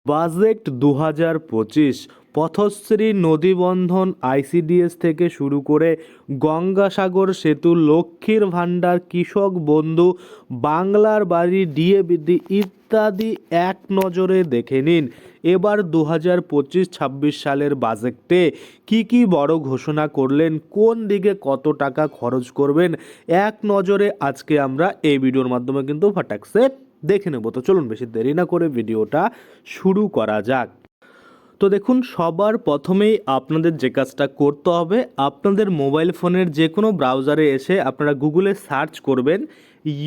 Budget 2025 Pathashree নদীবন্ধন ICDS থেকে শুরু করে গঙ্গাসাগর সেতু, লক্ষ্মীর ভাণ্ডার, কৃষক বন্ধু, বাংলার বাড়ি, ডিএ বৃদ্ধি ইত্যাদি এক নজরে দেখে নিন। এবার 2025-26 সালের বাজেটে কি বড় ঘোষণা করলেন, কোন দিকে কত টাকা খরচ করবেন, এক নজরে আজকে আমরা এই ভিডিওর মাধ্যমে কিন্তু ফাটাকসে দেখে নেব। তো চলুন বেশি দেরি না করে ভিডিওটা শুরু করা যাক। তো দেখুন, সবার প্রথমেই আপনাদের যে কাজটা করতে হবে, আপনাদের মোবাইল ফোনের যে কোনো ব্রাউজারে এসে আপনারা গুগলে সার্চ করবেন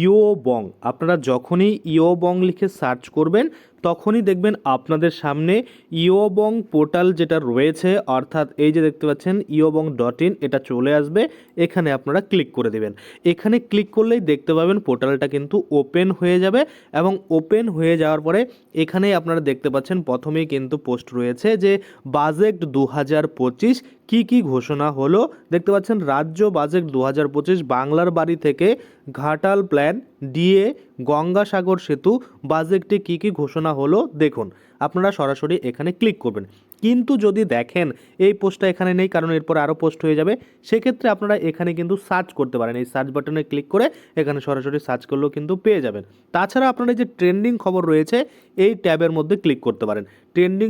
ইয়োবং। আপনারা যখনই ইয়োবং লিখে সার্চ করবেন তখনই দেখবেন আপনাদের সামনে ইয়োবং পোর্টাল যেটা রয়েছে, অর্থাৎ এই যে দেখতে পাচ্ছেন iobong.in, এটা চলে আসবে। এখানে আপনারা ক্লিক করে দেবেন। এখানে ক্লিক করলেই দেখতে পাবেন পোর্টালটা কিন্তু ওপেন হয়ে যাবে, এবং ওপেন হয়ে যাওয়ার পরে এখানেই আপনারা দেখতে পাচ্ছেন প্রথমেই কিন্তু পোস্ট রয়েছে যে বাজেট 2025 কি ঘোষণা হলো। দেখতে পাচ্ছেন রাজ্য বাজেট 2025 বাংলার বাড়ি থেকে ঘাটাল প্ল্যান, ডিএ, গঙ্গাসাগর সেতু বাজেটে কি ঘোষণা হলো দেখুন। আপনারা সরাসরি এখানে ক্লিক করবেন, কিন্তু যদি দেখেন এই পোস্টটা এখানে নেই, কারণ এরপর আরও পোস্ট হয়ে যাবে, সেক্ষেত্রে আপনারা এখানে কিন্তু সার্চ করতে পারেন। এই সার্চ বাটনে ক্লিক করে এখানে সরাসরি সার্চ করলেও কিন্তু পেয়ে যাবেন। তাছাড়া আপনারা যে ট্রেন্ডিং খবর রয়েছে এই ট্যাবের মধ্যে ক্লিক করতে পারেন। ট্রেন্ডিং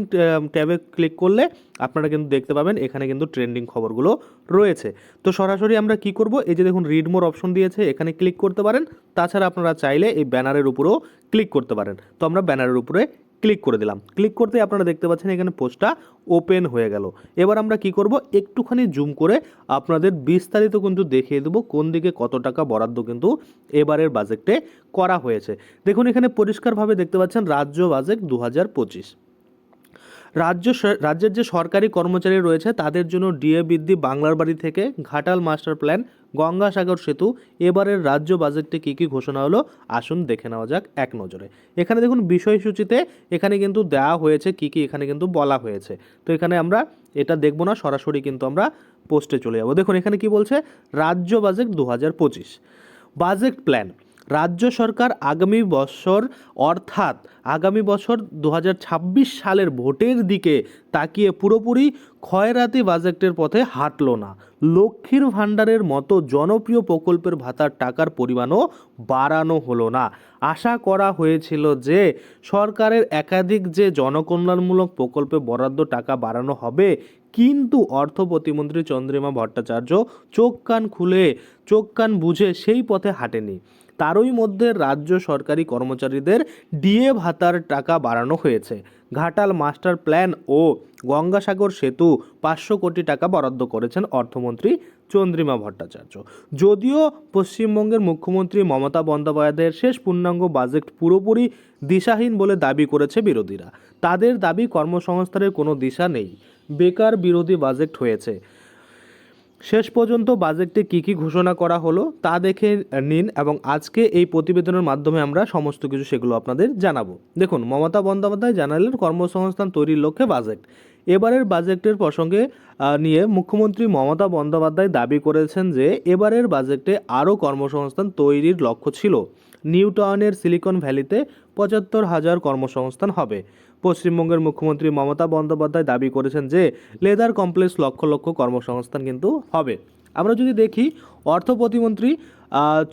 ট্যাবে ক্লিক করলে আপনারা কিন্তু দেখতে পাবেন এখানে কিন্তু ট্রেন্ডিং খবরগুলো রয়েছে। তো সরাসরি আমরা কি করব, এই যে দেখুন রিড মোর অপশন দিয়েছে, এখানে ক্লিক করতে পারেন। তাছাড়া আপনারা চাইলে এই ব্যানারের উপরেও ক্লিক করতে পারেন। তো আমরা ব্যানারের উপরে ক্লিক করে দিলাম। ক্লিক করতে আপনারা দেখতে পাচ্ছেন এখানে পোস্টটা ওপেন হয়ে গেল। এবার আমরা কি করব, একটুখানি জুম করে আপনাদের বিস্তারিত কিন্তু দেখিয়ে দেবো কোন দিকে কত টাকা বরাদ্দ কিন্তু এবারের বাজেটে করা হয়েছে। দেখুন এখানে পরিষ্কারভাবে দেখতে পাচ্ছেন রাজ্য বাজেট 2025। রাজ্যের যে সরকারি কর্মচারী রয়েছে তাদের জন্য ডিএ বৃদ্ধি, বাংলার বাড়ি থেকে ঘাটাল মাস্টার প্ল্যান, গঙ্গাসাগর সেতু, এবারের রাজ্য বাজেটে কি ঘোষণা হলো আসুন দেখে নেওয়া যাক এক নজরে। এখানে দেখুন বিষয়সূচিতে এখানে কিন্তু দেওয়া হয়েছে কি এখানে কিন্তু বলা হয়েছে। তো এখানে আমরা এটা দেখব না, সরাসরি কিন্তু আমরা পোস্টে চলে যাব। দেখুন এখানে কি বলছে, রাজ্য বাজেট 2025 বাজেট প্ল্যান। রাজ্য সরকার আগামী বছর অর্থাৎ আগামী বছর 2026 সালের ভোটের দিকে তাকিয়ে পুরোপুরি ক্ষয়রাতি বাজেটের পথে হাঁটল না। লক্ষ্মীর ভাণ্ডারের মতো জনপ্রিয় প্রকল্পের ভাতার টাকার পরিমাণও বাড়ানো হলো না। আশা করা হয়েছিল যে সরকারের একাধিক যে জনকল্যাণমূলক প্রকল্পে বরাদ্দ টাকা বাড়ানো হবে, কিন্তু অর্থ প্রতিমন্ত্রী চন্দ্রিমা ভট্টাচার্য চোখ কান বুঝে সেই পথে হাঁটেনি। তারই মধ্যে রাজ্য সরকারি কর্মচারীদের ডিএ ভাতার টাকা বাড়ানো হয়েছে। ঘাটাল মাস্টার প্ল্যান ও গঙ্গাসাগর সেতু 500 কোটি টাকা বরাদ্দ করেছেন অর্থমন্ত্রী চন্দ্রিমা ভট্টাচার্য। যদিও পশ্চিমবঙ্গের মুখ্যমন্ত্রী মমতা বন্দ্যোপাধ্যায়ের শেষ পূর্ণাঙ্গ বাজেট পুরোপুরি দিশাহীন বলে দাবি করেছে বিরোধীরা। তাদের দাবি কর্মসংস্থানের কোনো দিশা নেই, বেকার বিরোধী বাজেট হয়েছে। শেষ পর্যন্ত বাজেটে কি ঘোষণা করা হলো তা দেখে নিন, এবং আজকে এই প্রতিবেদনের মাধ্যমে আমরা সমস্ত কিছু সেগুলো আপনাদের জানাবো। দেখুন, মমতা বন্দ্যোপাধ্যায় জানালেন কর্মসংস্থান তৈরির লক্ষ্যে বাজেট। এবারের বাজেটের প্রসঙ্গে নিয়ে মুখ্যমন্ত্রী মমতা বন্দ্যোপাধ্যায় দাবি করেছেন যে এবারের বাজেটে আরও কর্মসংস্থান তৈরির লক্ষ্য ছিল। নিউ টাউনের সিলিকন ভ্যালিতে 75,000 কর্মসংস্থান হবে। পশ্চিমবঙ্গের মুখ্যমন্ত্রী মমতা বন্দ্যোপাধ্যায় দাবি করেছেন যে লেদার কমপ্লেক্স লক্ষ কর্মসংস্থান কিন্তু হবে। আমরা যদি দেখি, অর্থ প্রতিমন্ত্রী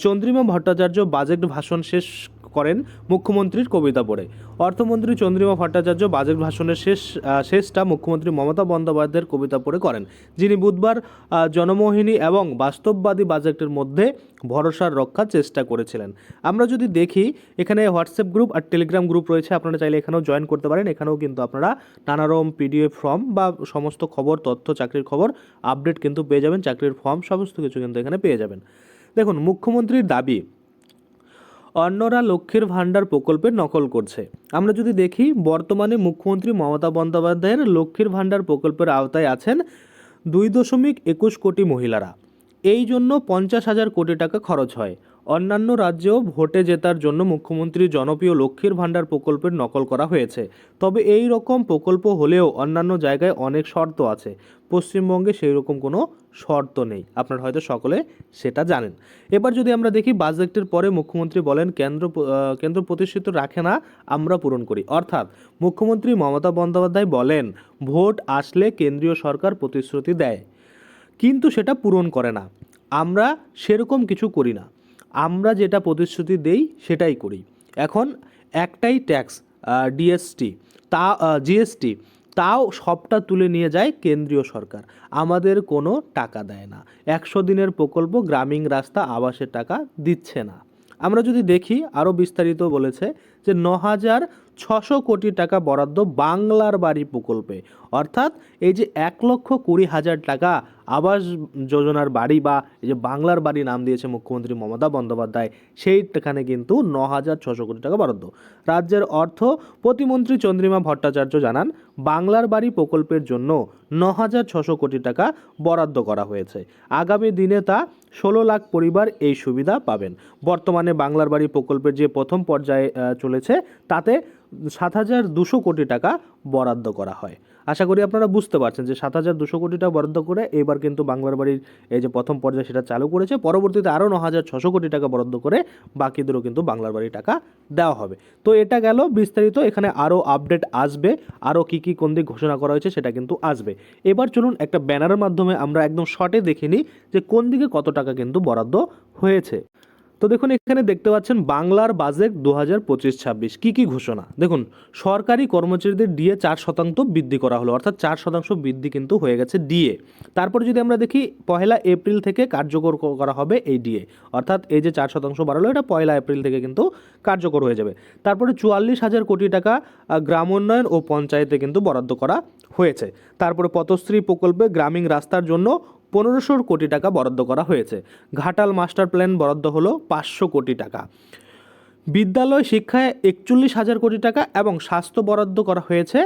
চন্দ্রিমা ভট্টাচার্য বাজেট ভাষণ শেষ করেন মুখ্যমন্ত্রীর কবিতা পড়ে। অর্থমন্ত্রী চন্দ্রিমা ভট্টাচার্য বাজেট ভাষণের শেষটা মুখ্যমন্ত্রী মমতা বন্দ্যোপাধ্যায়ের কবিতা পড়ে করেন, যিনি বুধবার জনমোহিনী এবং বাস্তববাদী বাজেটের মধ্যে ভরসার রক্ষার চেষ্টা করেছিলেন। আমরা যদি দেখি, এখানে হোয়াটসঅ্যাপ গ্রুপ আর টেলিগ্রাম গ্রুপ রয়েছে, আপনারা চাইলে এখানেও জয়েন করতে পারেন। এখানেও কিন্তু আপনারা নানারকম পিডিএফ ফর্ম বা সমস্ত খবর, তথ্য, চাকরির খবর আপডেট কিন্তু পেয়ে যাবেন। চাকরির ফর্ম সমস্ত কিছু কিন্তু এখানে পেয়ে যাবেন। দেখুন, মুখ্যমন্ত্রীর দাবি অন্যরা লক্ষ্মীর ভাণ্ডার প্রকল্পের নকল করছে। আমরা যদি দেখি, বর্তমানে মুখ্যমন্ত্রী মমতা বন্দ্যোপাধ্যায়ের লক্ষ্মীর ভাণ্ডার প্রকল্পের আওতায় আছেন 2.21 কোটি মহিলারা। এই জন্য 50,000 কোটি টাকা খরচ হয়। অন্যান্য রাজ্যেও ভোটে জেতার জন্য মুখ্যমন্ত্রীর জনপ্রিয় লক্ষ্মীর ভাণ্ডার প্রকল্পের নকল করা হয়েছে। তবে এই রকম প্রকল্প হলেও অন্যান্য জায়গায় অনেক শর্ত আছে। পশ্চিমবঙ্গে সেই রকম কোনো শর্ত নেই, আপনারা হয়তো সকলে সেটা জানেন। এবার যদি আমরা দেখি, বাজেটের পরে মুখ্যমন্ত্রী বলেন কেন্দ্র প্রতিশ্রুতি রাখে না, আমরা পূরণ করি। অর্থাৎ মুখ্যমন্ত্রী মমতা বন্দ্যোপাধ্যায় বলেন ভোট আসলে কেন্দ্রীয় সরকার প্রতিশ্রুতি দেয়, কিন্তু সেটা পূরণ করে না। আমরা সেরকম কিছু করি না, আমরা যেটা প্রতিশ্রুতি দেই সেটাই করি। এখন একটাই ট্যাক্স, জিএসটি, তাও সবটা তুলে নিয়ে যায় কেন্দ্রীয় সরকার, আমাদের কোনো টাকা দেয় না। 100 দিনের প্রকল্প, গ্রামীণ রাস্তা, আবাসের টাকা দিচ্ছে না। আমরা যদি দেখি আরও বিস্তারিত বলেছে যে 9,600 কোটি টাকা বরাদ্দ বাংলার বাড়ি প্রকল্পে। অর্থাৎ এই যে 1,20,000 টাকা আবাস যোজনার বাড়ি বা এই যে বাংলার বাড়ি নাম দিয়েছে মুখ্যমন্ত্রী মমতা বন্দ্যোপাধ্যায়, সেইখানে কিন্তু 9,600 কোটি টাকা বরাদ্দ। রাজ্যের অর্থ প্রতিমন্ত্রী চন্দ্রিমা ভট্টাচার্য জানান বাংলার বাড়ি প্রকল্পের জন্য 9,600 কোটি টাকা বরাদ্দ করা হয়েছে। আগামী দিনে তা 16 লাখ পরিবার এই সুবিধা পাবেন। বর্তমানে বাংলার বাড়ি প্রকল্পের যে প্রথম পর্যায়ে চলেছে তাতে 7,200 কোটি টাকা বরাদ্দ করা হয়। আশা করি আপনারা বুঝতে পারছেন যে 7,200 কোটি টাকা বরাদ্দ করে এবার কিন্তু বাংলার বাড়ির এই যে প্রথম পর্যায়ে সেটা চালু করেছে। পরবর্তীতে আরও 9,600 কোটি টাকা বরাদ্দ করে বাকিদেরও কিন্তু বাংলার বাড়ি টাকা দেওয়া হবে। তো এটা গেল বিস্তারিত, এখানে আরও আপডেট আসবে, আরও কী কী কোন দিক ঘোষণা করা হয়েছে সেটা কিন্তু আসবে। এবার চলুন একটা ব্যানারের মাধ্যমে আমরা একদম শর্টে দেখে নিই যে কোন দিকে কত টাকা কিন্তু বরাদ্দ হয়েছে। তো দেখুন এখানে দেখতে পাচ্ছেন বাংলার বাজেট 2025-26 কী ঘোষণা। দেখুন, সরকারি কর্মচারীদের ডিএ 4% বৃদ্ধি করা হলো, অর্থাৎ 4% বৃদ্ধি কিন্তু হয়ে গেছে ডিএ। তারপরে যদি আমরা দেখি 1 এপ্রিল থেকে কার্যকর করা হবে এই ডিএ, অর্থাৎ এই যে 4% বাড়ালো এটা 1 এপ্রিল থেকে কিন্তু কার্যকর হয়ে যাবে। তারপরে 44,000 কোটি টাকা গ্রাম উন্নয়ন ও পঞ্চায়েতে কিন্তু বরাদ্দ করা হয়েছে। তারপরে পথশ্রী প্রকল্পে গ্রামীণ রাস্তার জন্য 1,500 কোটি টাকা বরাদ্দ করা হয়েছে। ঘাটাল মাস্টার প্ল্যান বরাদ্দ হলো 500 কোটি টাকা। বিদ্যালয় শিক্ষায় 41,000 কোটি টাকা এবং স্বাস্থ্য বরাদ্দ করা হয়েছে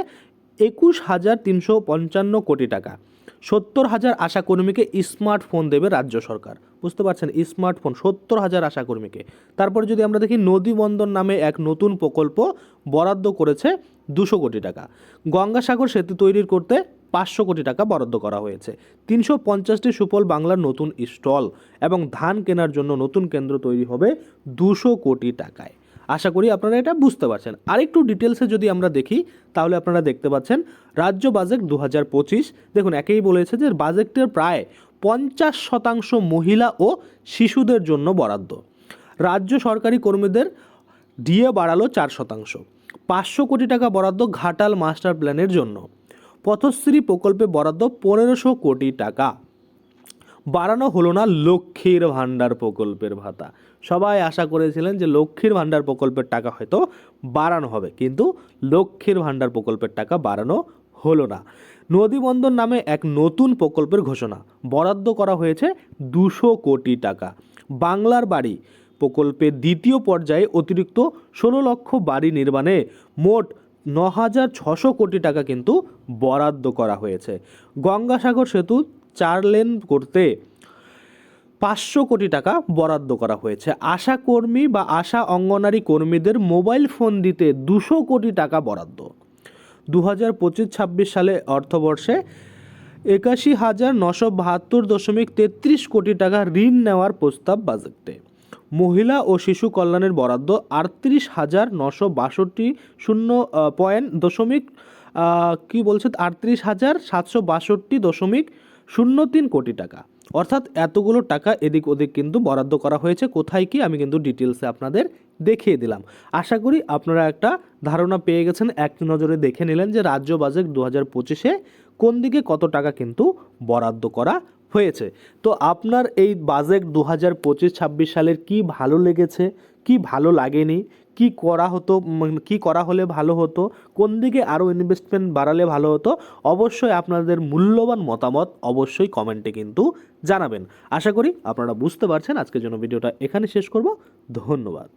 21,355 কোটি টাকা। 70,000 আশাকর্মীকে স্মার্টফোন দেবে রাজ্য সরকার। বুঝতে পারছেন, স্মার্টফোন 70,000 আশাকর্মীকে। তারপরে যদি আমরা দেখি নদী বন্দর নামে এক নতুন প্রকল্প বরাদ্দ করেছে 200 কোটি টাকা। গঙ্গাসাগর সেতু তৈরি করতে 500 কোটি টাকা বরাদ্দ করা হয়েছে। 350টি সুফল বাংলার নতুন স্টল এবং ধান কেনার জন্য নতুন কেন্দ্র তৈরি হবে 200 কোটি টাকায়। আশা করি আপনারা এটা বুঝতে পারছেন। আরেকটু ডিটেলসে যদি আমরা দেখি তাহলে আপনারা দেখতে পাচ্ছেন রাজ্য বাজেট 2025। দেখুন একেই বলেছে যে বাজেটের প্রায় 50% মহিলা ও শিশুদের জন্য বরাদ্দ। রাজ্য সরকারি কর্মীদের ডিএ বাড়ালো 4%। 500 কোটি টাকা বরাদ্দ ঘাটাল মাস্টার প্ল্যানের জন্য। পথশ্রী প্রকল্পে বরাদ্দ 1,500 কোটি টাকা। বাড়ানো হলো না লক্ষ্মীর ভাণ্ডার প্রকল্পের ভাতা। সবাই আশা করেছিলেন যে লক্ষ্মীর ভাণ্ডার প্রকল্পের টাকা হয়তো বাড়ানো হবে, কিন্তু লক্ষ্মীর ভাণ্ডার প্রকল্পের টাকা বাড়ানো হলো না। নদীবন্দর নামে এক নতুন প্রকল্পের ঘোষণা, বরাদ্দ করা হয়েছে 200 কোটি টাকা। বাংলার বাড়ি প্রকল্পের দ্বিতীয় পর্যায়ে অতিরিক্ত 16 লক্ষ বাড়ি নির্মাণে মোট 9,600 কোটি টাকা কিন্তু বরাদ্দ করা হয়েছে। গঙ্গাসাগর সেতু 4 লেন করতে 500 কোটি টাকা বরাদ্দ করা হয়েছে। আশা কর্মী বা আশা অঙ্গনারী কর্মীদের মোবাইল ফোন দিতে 200 কোটি টাকা বরাদ্দ। 2025-26 সালে অর্থবর্ষে 81,972.33 কোটি টাকা ঋণ নেওয়ার প্রস্তাব বাজেটে। মহিলা ও শিশু কল্যাণের বরাদ্দ 38,762.03 কোটি টাকা। অর্থাৎ এতগুলো টাকা এদিক ওদিক কিন্তু বরাদ্দ করা হয়েছে। কোথায় কি আমি কিন্তু ডিটেলসে আপনাদের দেখিয়ে দিলাম। আশা করি আপনারা একটা ধারণা পেয়ে গেছেন, এক নজরে দেখে নিলেন যে রাজ্য বাজেট 2025-এ কোন দিকে কত টাকা কিন্তু বরাদ্দ করা হয়েছে। তো আপনার এই বাজেট 2025-26 সালের কি ভালো লেগেছে, কি ভালো লাগেনি, কি করা হতো, কি করা হলে ভালো হতো, কোন দিকে আরও ইনভেস্টমেন্ট বাড়ালে ভালো হতো, অবশ্যই আপনাদের মূল্যবান মতামত অবশ্যই কমেন্টে কিন্তু জানাবেন। আশা করি আপনারা বুঝতে পারছেন। আজকের জন্য ভিডিওটা এখানে শেষ করব। ধন্যবাদ।